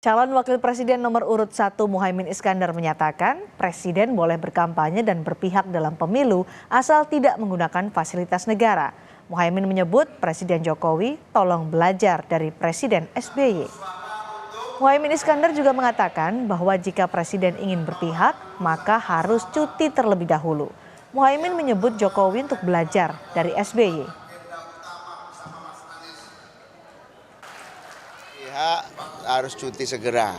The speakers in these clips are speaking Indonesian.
Calon Wakil Presiden nomor urut 1 Muhaimin Iskandar menyatakan Presiden boleh berkampanye dan berpihak dalam pemilu asal tidak menggunakan fasilitas negara. Muhaimin menyebut Presiden Jokowi tolong belajar dari Presiden SBY. Muhaimin Iskandar juga mengatakan bahwa jika Presiden ingin berpihak, maka harus cuti terlebih dahulu. Muhaimin menyebut Jokowi untuk belajar dari SBY. Pihak harus cuti segera.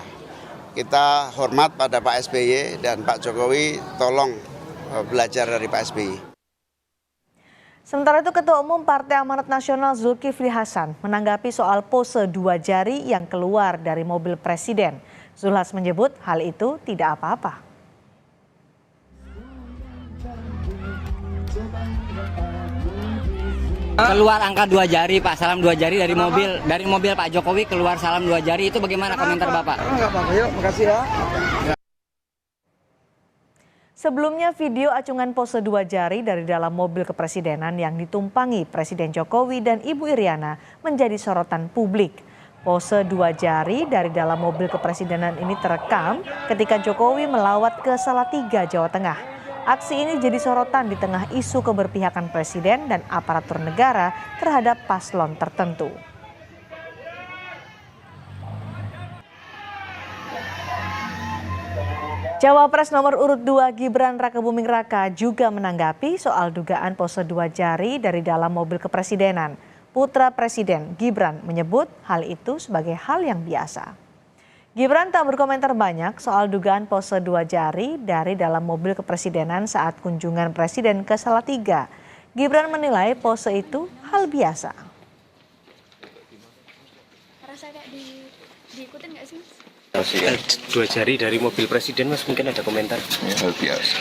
Kita hormat pada Pak SBY dan Pak Jokowi tolong belajar dari Pak SBY. Sementara itu Ketua Umum Partai Amanat Nasional Zulkifli Hasan menanggapi soal pose 2 jari yang keluar dari mobil Presiden. Zulhas menyebut hal itu tidak apa-apa. Keluar angka 2 jari Pak, salam 2 jari dari mobil Pak Jokowi keluar salam 2 jari, itu bagaimana komentar Bapak? Enggak apa-apa, yuk, makasih ya. Sebelumnya video acungan pose 2 jari dari dalam mobil kepresidenan yang ditumpangi Presiden Jokowi dan Ibu Iriana menjadi sorotan publik. Pose 2 jari dari dalam mobil kepresidenan ini terekam ketika Jokowi melawat ke Salatiga, Jawa Tengah. Aksi ini jadi sorotan di tengah isu keberpihakan Presiden dan aparatur negara terhadap paslon tertentu. Cawapres nomor urut 2 Gibran Rakebuming Raka juga menanggapi soal dugaan pose 2 jari dari dalam mobil kepresidenan. Putra Presiden Gibran menyebut hal itu sebagai hal yang biasa. Gibran tak berkomentar banyak soal dugaan pose 2 jari dari dalam mobil kepresidenan saat kunjungan Presiden ke Salatiga. Gibran menilai pose itu hal biasa. Rasa kayak diikutin nggak sih, Mas? 2 jari dari mobil Presiden, Mas, mungkin ada komentar? Hal biasa.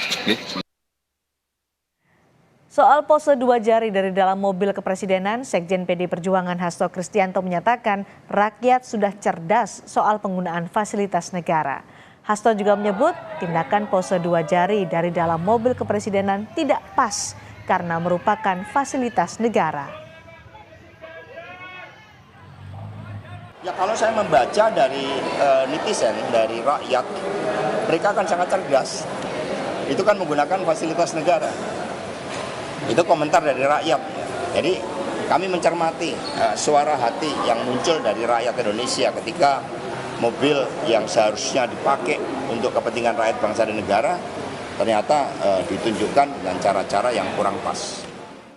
Soal pose 2 jari dari dalam mobil kepresidenan, Sekjen PD Perjuangan Hasto Kristianto menyatakan rakyat sudah cerdas soal penggunaan fasilitas negara. Hasto juga menyebut tindakan pose 2 jari dari dalam mobil kepresidenan tidak pas karena merupakan fasilitas negara. Ya, kalau saya membaca dari netizen, dari rakyat, mereka akan sangat cerdas. Itu kan menggunakan fasilitas negara. Itu komentar dari rakyat. Jadi kami mencermati suara hati yang muncul dari rakyat Indonesia ketika mobil yang seharusnya dipakai untuk kepentingan rakyat bangsa dan negara ternyata ditunjukkan dengan cara-cara yang kurang pas.